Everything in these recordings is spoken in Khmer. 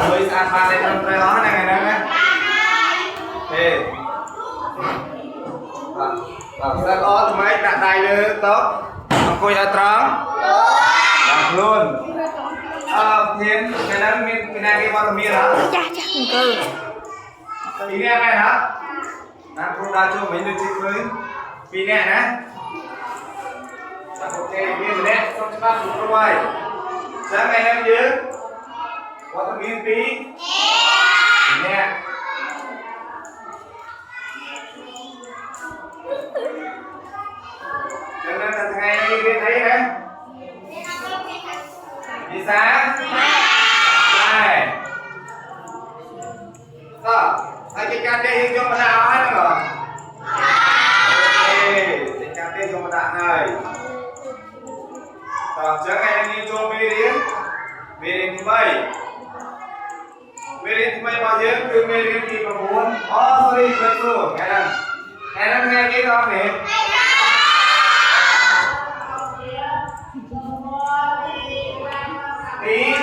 Với ăn ba lên trong trái đó này này này. Thì sẽ có mấy đặt tay lên tốt. Cô ra trắng. Luôn. Thêm cái đó cái này cái con miên hả? Chà cơ. Tí này này hả? Đang không ra cho mấy đứa chị với. Tí này nè. Ok, miên rồi đấy. Xong cho bác đúng rồi. Sáng ngày em nhớ. Có thằng miên tí. Nè. Cho nên là thằng ngày này biết thấy đấy. Đi xa. Này. Hai cái cà tê cho mà đạo hết rồi. Ok, cái cà tê cho mà đạo này. Trước ngày anh đi cho về đến thứ bảy. Về đến thứ bảy bao nhiêu? Từ về đến thì có 4. Sorry, quên rồi. Ngày năm ngày cái đó này. Tí.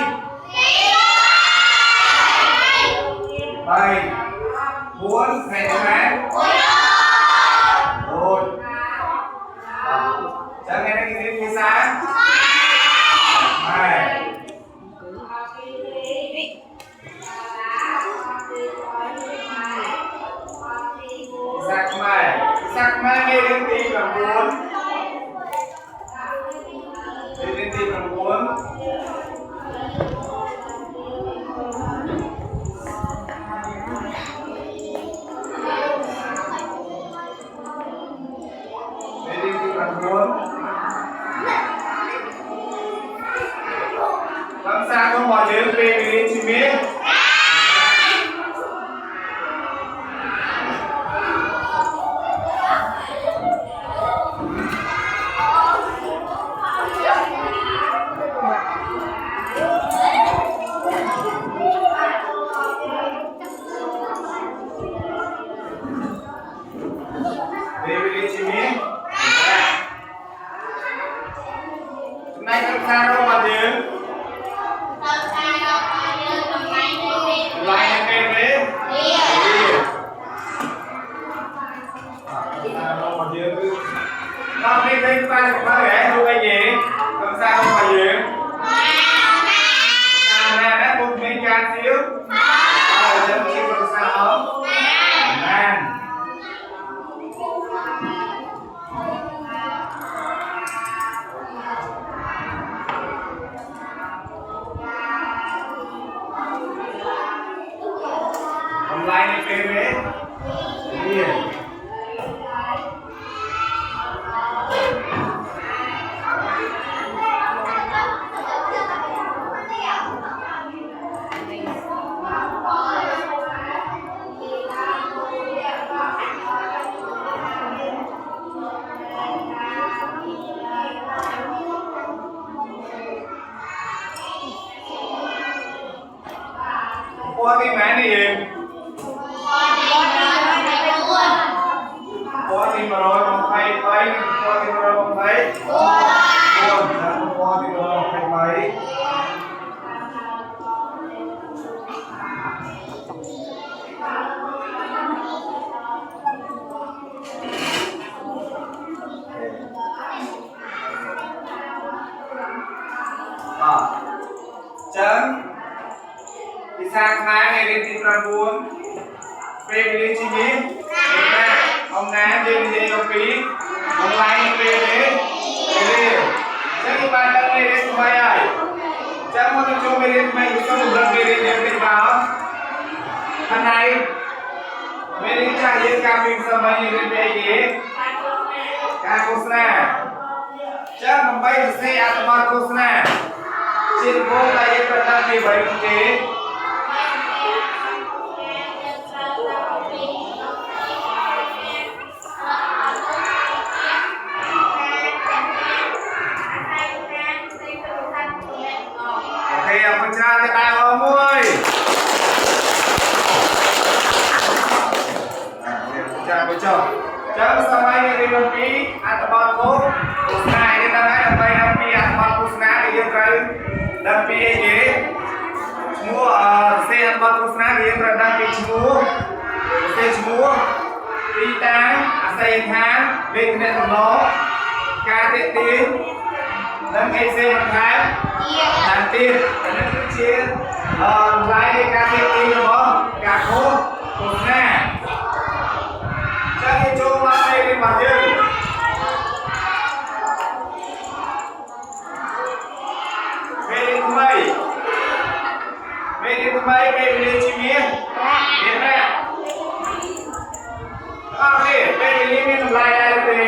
7 4 ngày thứ mấy? 1. Chẳng ngày này cái gì sáng? 2. Sắc mai nghe đến tí bằng 4. Nghe đến tí bằng 4. Làm sao không bỏ nhớ về đến chị biết. Về đến chị biết. Hôm nay làm sao không bỏ nhớ. Lại em em đấy. Con đi thấy ba của ba ghé không cái gì? Làm sao không phải gì? Nè đã một mình can xíu. Chân chim làm sao không? Nè. Online này kêu đấy. Đi. Qua cái mã này gì? Qua thì mà rồi không thấy thấy, qua thì mà rồi không thấy. Qua thì mà rồi không thấy. Chấm. Thì sang mai ngày đến thì toàn buồn. Về đến chị nhé. Ông ná đi ông phí. Ông lại về đến. Về đi. Chắc đi bạn đang về đến tụi mày ơi. Chắc muốn cho về đến tụi mày có một lần về đến để báo. Hôm nay về đến chắc yên ca mình sao mày đến về gì. Ca cô sna. Chắc nằm bay được xe ạ mà cô sna. Trên vô là yên ta thì vậy không chế. Con trai thì tài ông ơi. Con trai với chồng. Chấm sao mai đi đồng ký. Ăn tập bao cốt. Ngày đi ta hãy làm bay đồng ត្រូវដឹងពីអីគេឈ្មោះសេបទទស្សនាយើងត្រូវដឹងពីឈ្មោះសេឈ្មោះទីតាំងអាស័យដ្ឋានលេខទំនាក់ទំនងការទាក់ទាញនិងអីផ្សេងបន្ថែមទៀតនេះគឺជាឡាយនៃការទាក់ទាញរបស់ការខុសទស្សនាចាំយើងចូលមកពេលនេះមកយើងពេលថ្មីពេលវេលាជាមានណាអរេពេលវេលាមានតម្លៃដែរទេ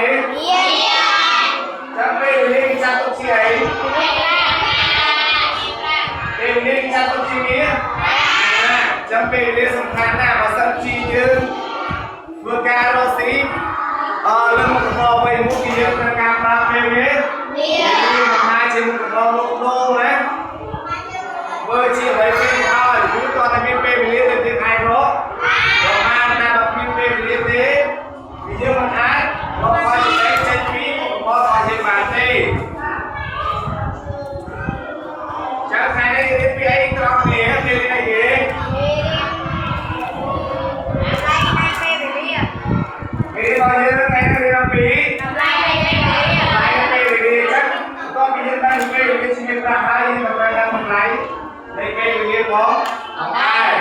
ចាំពេលវេលាមានចាត់ទុកជាអីពេលវេលាមានចាត់ទុកជាមានចាំពេលវេលាសំខាន់ណាស់បើសិនជាយើងធ្វើការរកស៊ីលើមុខរបរអ្វីមួយគឺយើងត្រូវការប្រើពេលវេលាមានមហាជាមុខរបរលោកដូរណាបើជាអ្វីគេឲ្យគឺតើតែមានពេលវេលាទៅយើងអាចរកបានតែបើមានពេលវេលាទេយើងមិនអាចរកឲ្យតែចេញពីមុខរបររបស់យើងបានទេចាំថ្ងៃនេះរៀនពីអីត្រង់នេះពេលអីគេពេលរបស់យើងថ្ងៃនេះរៀនពីតម្លៃពេលវេលាចឹងតោះពីយើងបានពេលវេលាជាប្រាក់ហើយយើងត្រូវដឹងតម្លៃនៃពេលវេលាផងដែរ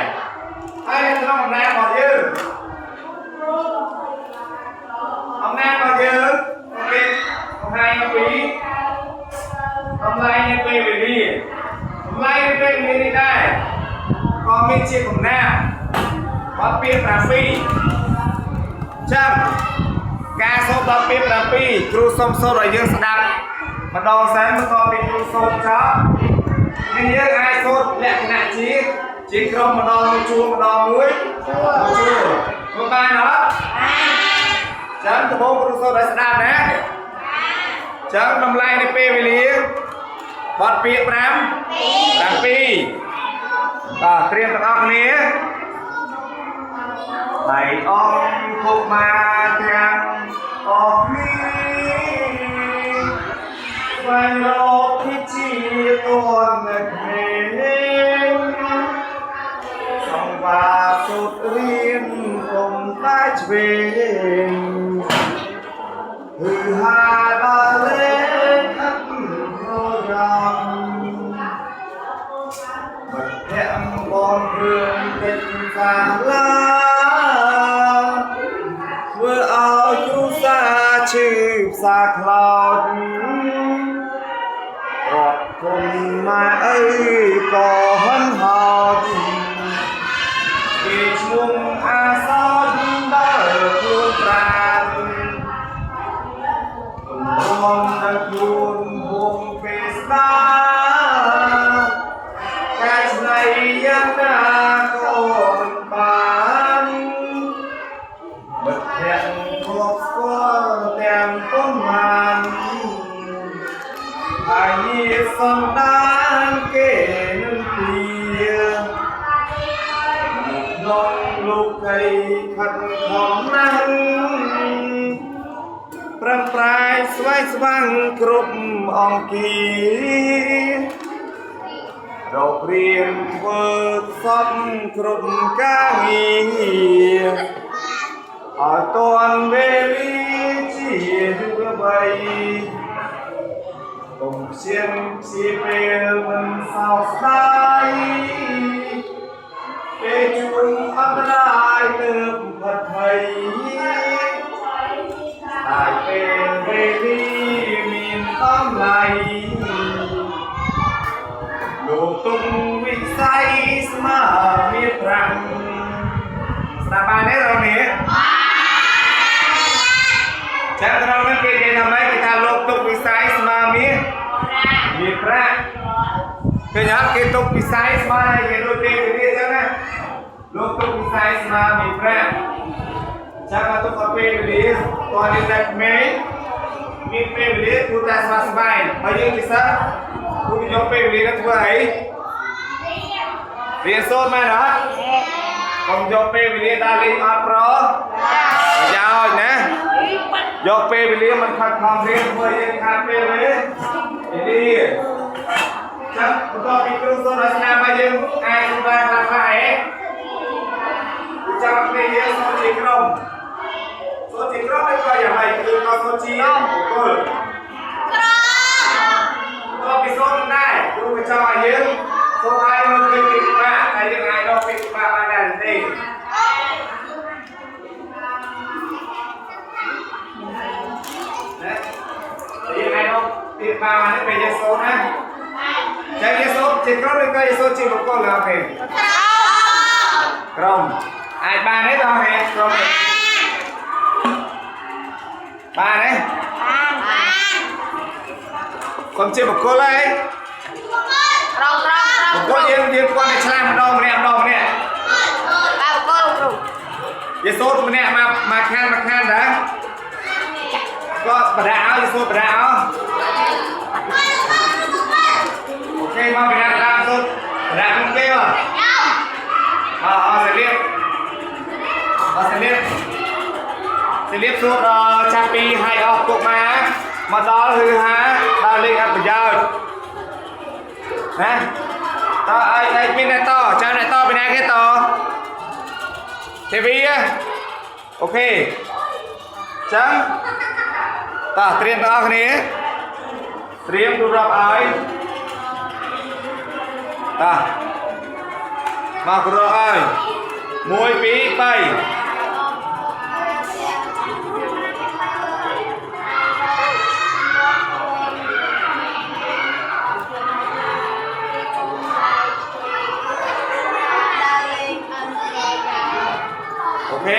ហើយនៅក្នុងអំណាចរបស់យើងអំណាចរបស់យើងគេបង្ហាញអំពីតម្លៃនៃពេលវេលាតម្លៃនៃពេលវេលានេះដែរក៏មានជាកំណាព្យបទពាក្យ7ចាំការសូត្របទពាក្យ7គ្រូសូមសូត្រឲ្យយើងស្ដាប់ម្ដងសិនបន្ទាប់ពីគ្រូសូត្រចប់នេះយើងអាចសូត្រលក្ខណៈជាក្រុមម្ដងមួយមកបានអត់ចាំដំបូងគ្រូសូត្រឲ្យស្ដាប់ណាចាំតម្លៃនៃពេលវេលាបទពាក្យ7បាទត្រៀមទាំងអស់គ្នាហើយអង្គពុកមកទាំងអស់គ្នាស្វែងរកពីជាតនគ្នាសង្វារសុទ្ធរៀនកុំតែឆ្វេងហឺហាដល់លេងអត់រយំបិទទាំងបងរឿងកិច្ចសាលាធ្វើឲ្យគ្រូសាឈឺផ្សាខ្លោចរត់គុំម៉ែអើយក៏ហិនហោចគេឈ្មោះអាសោចដល់ខ្លួនប្រាណរំដល់ខ្លួនវងពេលស្ដាកាយស្នៃយ៉ាងណាក៏មិនបានបិទទាំងធ្លាប់ស្គាល់ទាំងប៉ុន្មានហើយញាតិសន្តានគេនឹងពីក្នុងលោកកៃខិតខំណាស់ប្រឹងប្រែងស្វែងស្វាងគ្រប់អង្គារករៀនធ្វើសពគ្រប់ការងារឲ្យទាន់វេលាជាយុវវ័យកុំព្យាពេលមិនសោកស្ដាយពេលជួបអន្តរាយលើកផិតភ័យហើយពេលវេលាមានតម្លៃលោកទុកវិស័យស្មារតីប្រាំស្ដាប់បានទេរងនេះចាំត្រង់នេះគេនិយាយថាម៉េចគេថាលោកទុកវិស័យស្មារតីមានប្រាក់គេញ៉ាំគេទុកវិស័យស្មារតីគេដូចទេវាចឹងណាលោកទុកវិស័យស្មារតីមានប្រាក់ចាំមកទុកពេលវេលាតើនេះតែក្មេងមានពេលវេលាគួរតែស្បាយហើយយើងពិសេសគួរយកពេលវេលាទៅធ្វើអីរៀនសូត្រមែនអត់កុំយកពេលវេលាដល់លេងអត់ប្រប្រយោជន៍ណាយកពេលវេលាមិនខិតខំរៀនធ្វើយើងខាតពេលវេលា số hai hơn cái kịch ba hay những ai đâu kịch ba ba đàn gì đấy những ai đâu kịch ba nó về giấy số ha trái giấy số chỉ có được cái giấy số chỉ một con là về không ai ba đấy thôi hả không ba đấy còn chưa một cô lấy một cô yên qua cái chlam đo nè ba cô vậy số nè mà khan đã có bà đào vậy số bà đào ok mà bà đào số bà đào không kêu sẽ liếp suốt cha pi hay ở cục mà đó là hả ta lên ăn bây giờ nè to ai bên này to cha này to bên này cái to thế vi ok chẳng ta triêm to cái này triêm tu rập ai ta mà tu rập ai môi pí bay ok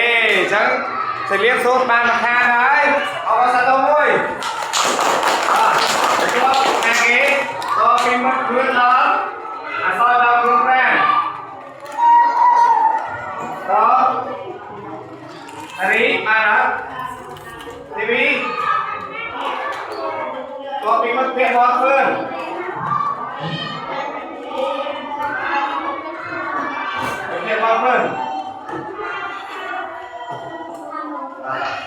chẳng sẽ liếc sốt ban mặt khan đấy họ có sao thôi được chưa hàng ghế to cái mất khuyên lớn soi vào hướng ra đó đấy ai đó TV to cái mất khuyên lớn hơn khuyên lớn hơn Rap.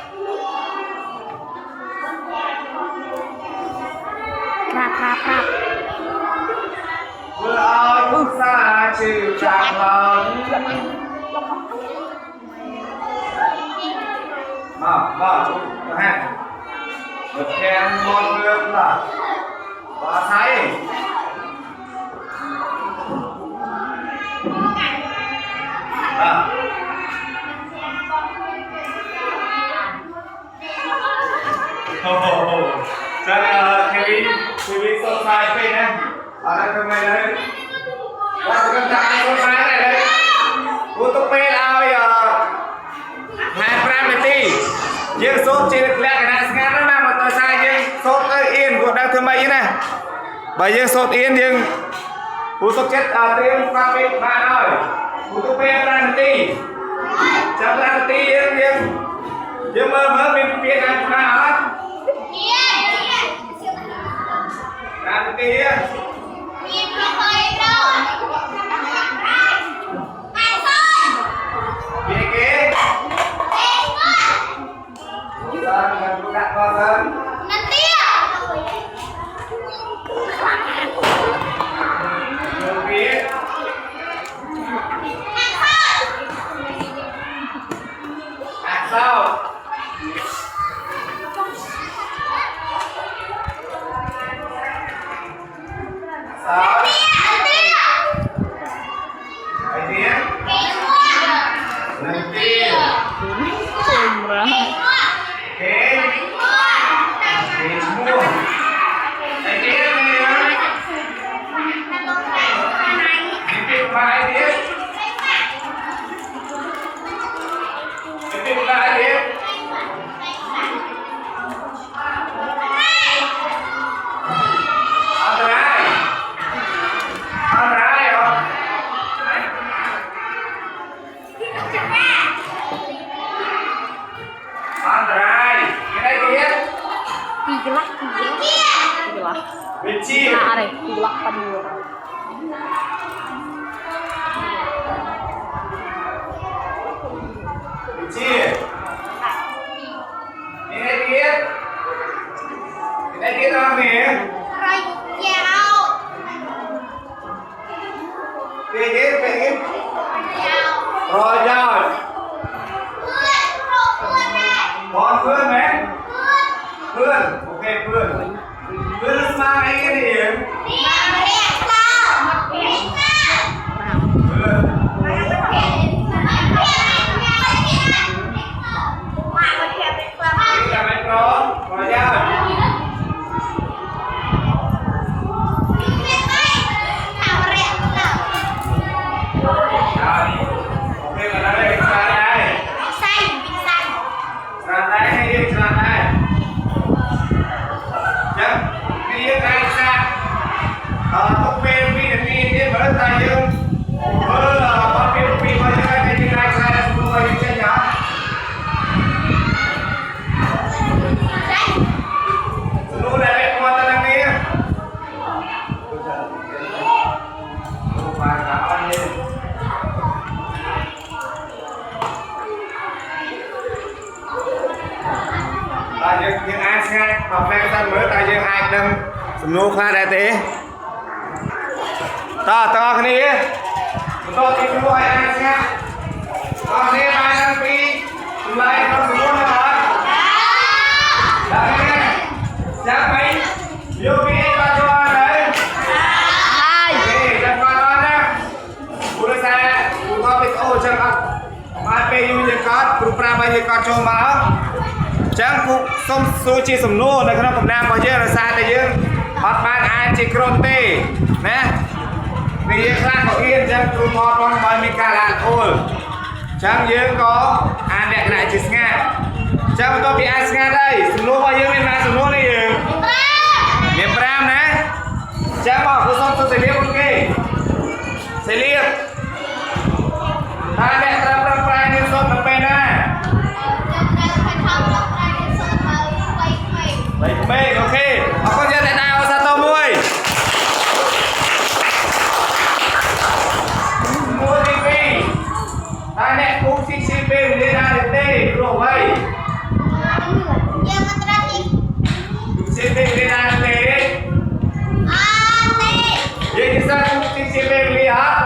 vừa ơi bước xa trừ tràng lòng mở ha được khen ngon nước là có thấy cho nên TV sâu sai phê nè ở đây không này đấy qua sự cân thẳng sâu sai này đấy của tôi phê là bây giờ 2 นาทีយើងសូត្រជាលក្ខណៈស្ងាត់ណាស់មកទៅសាយើងសូត្រទៅអៀនគាត់ដឹងធ្វើម៉េចណាបើយើងសូត្រអៀនយើងពូសុខចិត្តត្រៀមកាហ្វេបានហើយពូទៅពេល5 នាទីចាំ5 នាទីយើងមើលមានពាក្យណាខ្លះអត់5 នាទីមានប្រហែលដល់វាគេដាក់មកទៅណាទីយកវាអាសោBenci. Nah, ada tilah panjang. Benci. Ini dia apa ni? Rayau. Pengen. Rayau. Còn phương mấy? Phương, ok phương. Phương mang cái gì? Mang cái sao? សំណួរខ្លះដែរទេតើទាំងអស់គ្នាបន្តទី1ឲ្យអានស្ងាត់អស់គ្នាបានតាំងពីចម្លើយក្នុងសំណួរណាបាទដល់នេះចាំបីយកពីបាត់ចូលហើយហើយចាំគាត់អត់ណាព្រោះតែគូថតវីដេអូចឹងអត់បានពេលយូរយើងកត់គ្រូប្រាប់ឲ្យយើងកត់ចូលមកចឹងគូសុំសួរជាសំណួរនៅក្នុងកំណាំរបស់យើងដោយសារតែយើងអត់បានអានជាក្រុមទេណានេះយើងខ្លះក៏រៀនចឹងគ្រូថតផងបើមានការអានអូលចឹងយើងក៏អានលក្ខណៈជាស្ងាត់ចឹងបន្ទាប់ពីអានស្ងាត់ហើយសំណួររបស់យើងមានណាសំណួរនេះយើងមាន5ណាចឹងមកគ្រូសុំសួរសេលៀបអូខេសេលៀបថាអ្នកត្រូវប្រឹងប្រែងរៀនសូត្រនៅពេលណាបីក្មេងអូខេអរគុណយើងតែដែរអសាទរមួយទី2តែអ្នកគូស៊ីពេលវេលាដែរទេព្រោះអ្វីយើងមិនត្រូវស៊ីពេលវេលាដែរទេអត់ទេយើងនិយាយគូស៊ីពេលវេលាអត់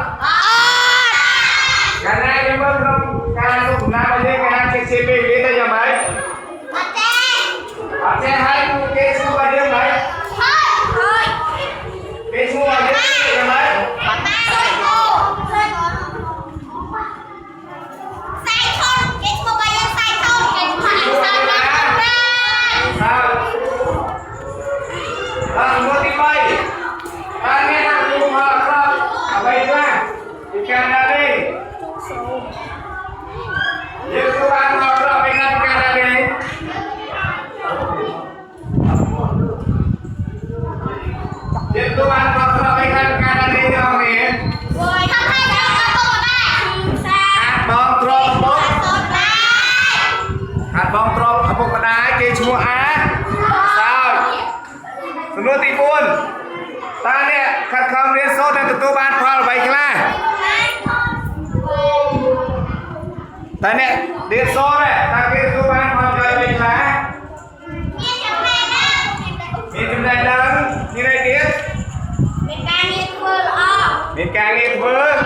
កាលណាយើងមើលក្នុងការសុខណារបស់យើងគេហៅស៊ីពេលវេលាទៅយ៉ាងម៉េចអត់ទេហើយគេស្គាល់យើងไหมហើយគេស្គាល់យើងយ៉ាងម៉េចអត់ទេសាយខុនគេស្គាល់យើងសាយខុនគេស្គាល់យើងសាយខុនហើយមកទី3បានមានអាយុមកក្រោយអ្វីខ្លះពីការណានេះយើងក៏បានមកក្រោយពីការណានេះយើងទៅបានប្រកបដោយការនេះអស់នេះហើយថាឲ្យដល់ឪពុកម្ដាយអាបងទ្រពឪពុកម្ដាយគេឈ្មោះអាសោចសំណួរទី4តើអ្នកខិតខំរៀនសូត្រនិងទទួលបានផលអ្វីខ្លះតើអ្នករៀនសូត្រតើគេទទួលបានផលអ្វីខ្លះមានចំណេះដឹងមានអីទៀតមានការងារធ្វើល្អមានការងារធ្វើល្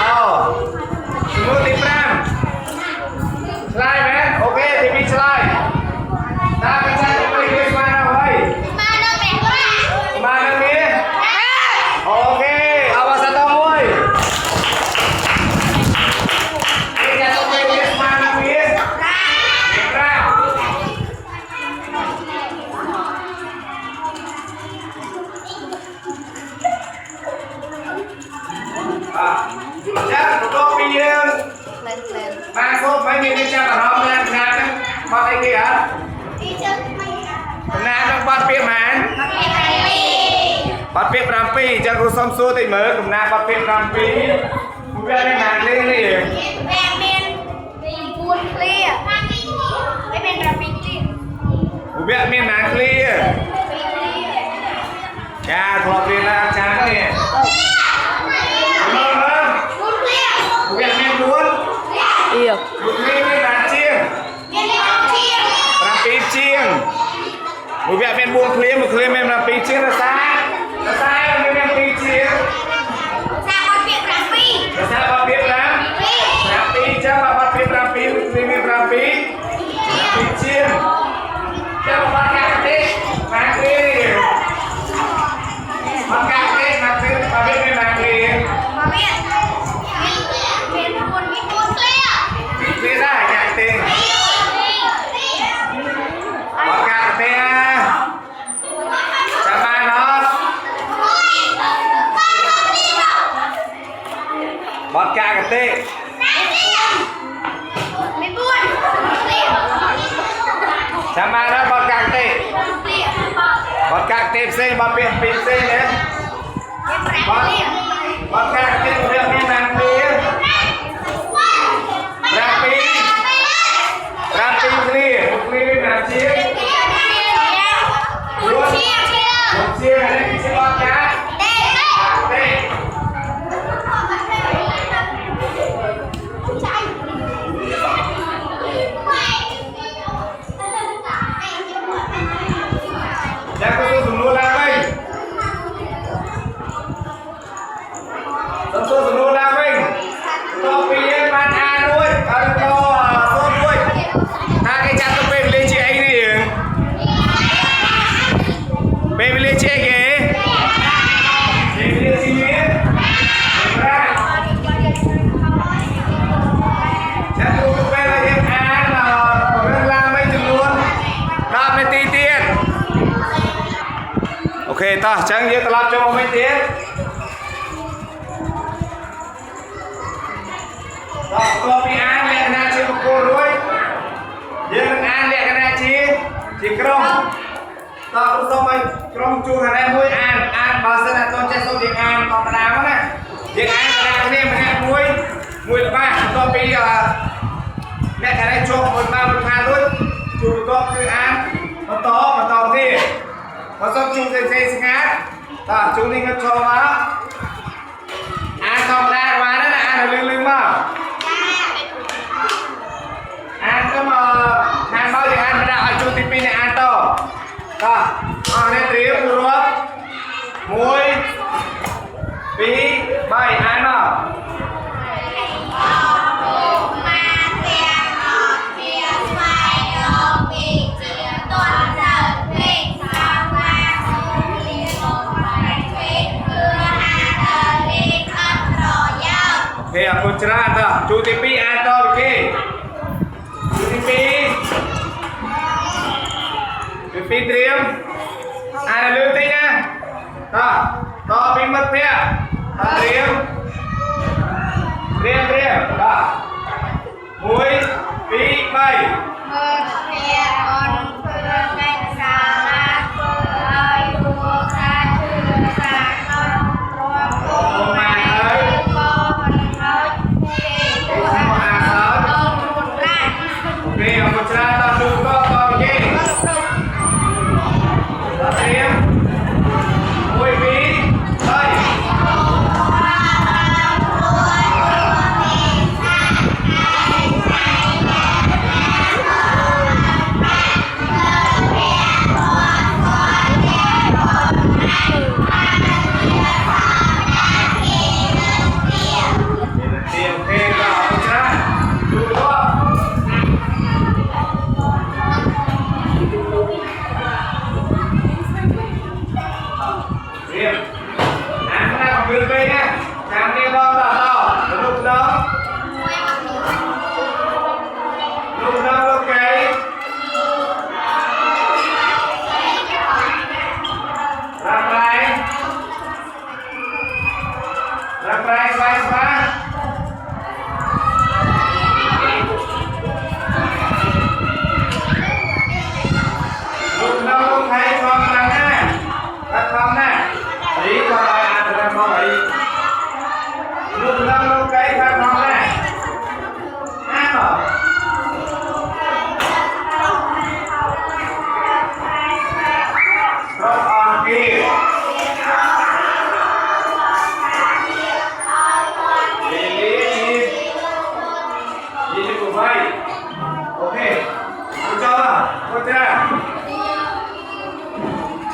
អសំណួរទី5ឆ្លើយមែនអូខេទី2ឆ្លើយតើវិញ្ញាណទៅរៀនស្មានអ្វីស្មាននៅពេលប្រាស្មាននៅនេះអូខេអបអរសាទរមួយវិញ្ញាណទៅរៀនស្មាននៅនេះប្រាចាបន្ទាប់ពីយើងបានសូត្រមិនមានចាំអារម្មណ៍យ៉ាងណាចឹងបាត់អីគេហ៎កំណាននឹងបាត់ពាក្យហ្មងបាត់ពាក្យ7ចឹងគ្រូសុំសួរតិចមើលកំណានបាត់ពាក្យ7វាមានណាលេងនេះវាមាន4 clear វាមាន7 clear វាមានណា clear ចាធ្លាប់រៀនណាចានេះវាមាន4អៀវាមានណាជាងមាន7ជាង7ជាងវាមាន4 clear 1 clear មាន7ជាងរសាមាន2ជាងរសាបាត់ពាក្យ7រសាបាត់ពាក្យ7ចាំបាត់ពាក្យ7 clear មាន7ជាងចាំបាត់កាកទេបាន clear បាត់កាកទេបាន clear បាត់ពាក្យមានបាន clear បាត់ពាក្យមាន4 clear ដែរកាកទេបាត់កាកទេចាំបានអត់បាត់កាកទេមាន4ចាំបានអត់បាត់កាកទេបាត់កាកទេផ្សេងបាត់ពាក្យ2ផ្សេងទេបាត់កាកទេវាមានបានទេ7 clear មានណាជាងជាងនេះជាបាត់កាកទេចាំទៅសំណួរឡើងហើយ តោះអញ្ចឹងយើងត្រឡប់ចូលមកវិញទៀតដល់តពីអានលក្ខណៈជាបុគ្គលរួចយើងនឹងអានលក្ខណៈជាក្រុមតោះសូមឲ្យក្រុមជួនណាមួយអានបើសិនអត់ចេះសូមយើងអានធម្មតាមកណាយើងអានតាគ្នាម្នាក់មួយល្បាតតពីអ្នកដែលជាប់មួយបានមួយខាងដូចជួនបន្ទាប់គឺអានបន្តទៀតបើសិនជួនសេស្ងាត់តោះជួននេះងឹតចូលមកអានធម្មតាបានណាអានលឿនមកអានទៅមកខាងមកយើងអានមិនដាក់ឲ្យជួនទី2នេះអានតតោះអស់នេះត្រៀមរាប់1 2 3អានមកគេអរគុណច្រើនតើជួរទី2អានតពីគេជួរទី2ត្រៀមអានលឿនតិចណាតពីមិត្តភក្តិត្រៀមត1 2 3មើលភក្តិអូនធ្វើកិច្ចសាលាធ្វើឲ្យរួចសាជឿសាកលរាប់អូម៉ែអើយគេអរគុណច្រើនតជួបតគេត្រៀម1 2 3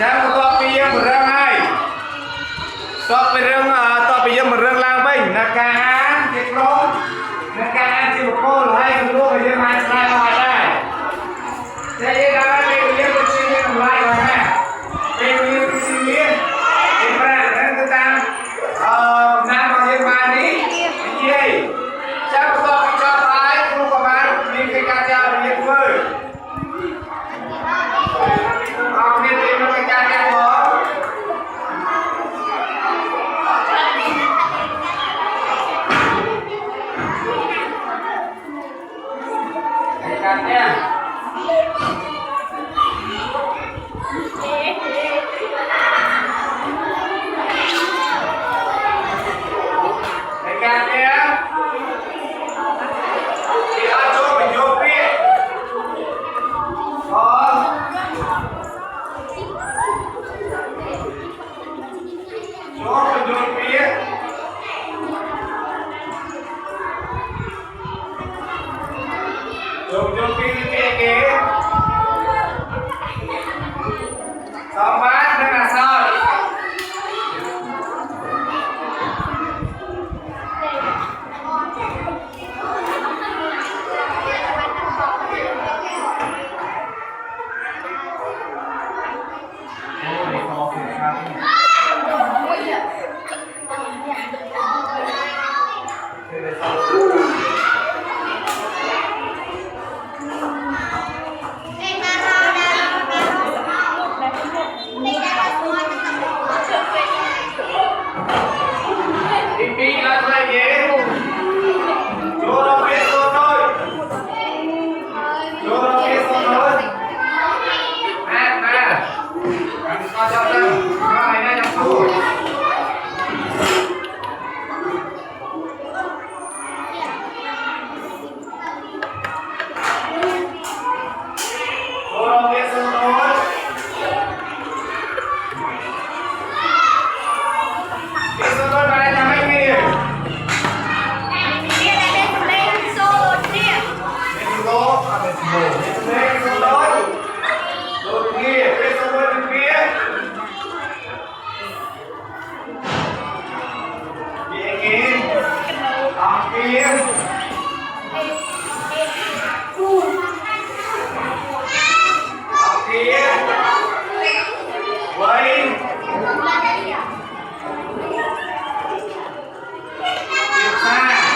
ចាំបន្ទាប់ពីយើងរឹងហើយតបពីយើងរឹងឡើងវិញនៅការអានជាក្រុមនៅការអានជាបុគ្គលហើយសំណួរក៏យើងអាចឆ្លើយបានដែរតែយើងដល់ពេលយើងទៅជាតម្លៃហើយណាពេលយើងទៅជាមានប្រាក់ហ្នឹងទៅតាមណារបស់យើងបាននេះនិយាយចាំបន្ទាប់ពីចប់ហើយគ្រូក៏បានមានកិច្ចការចាស់រៀនធ្វើអរគុណទីមកការចាស់បងការចាស់Jom pilih Sobat dengan asal kia học kia quay kiểm tra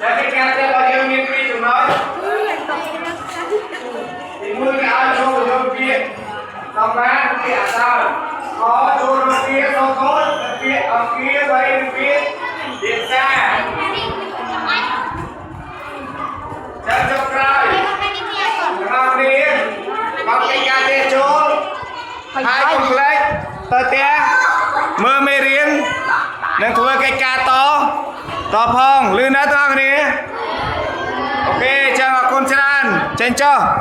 jadi kata bagi mimpi tu nói thì mưa cái áo cho rồi kia xong ra kia sao có cho rồi kia nó có kia ở kia vậy kia kiểm tra chân cho rồi nào đi bóc cái cá tê chôn hai con lấy tơ té mưa mê riêng nên thua cái cá to phong lươn đã to này ok chào con chân trên cho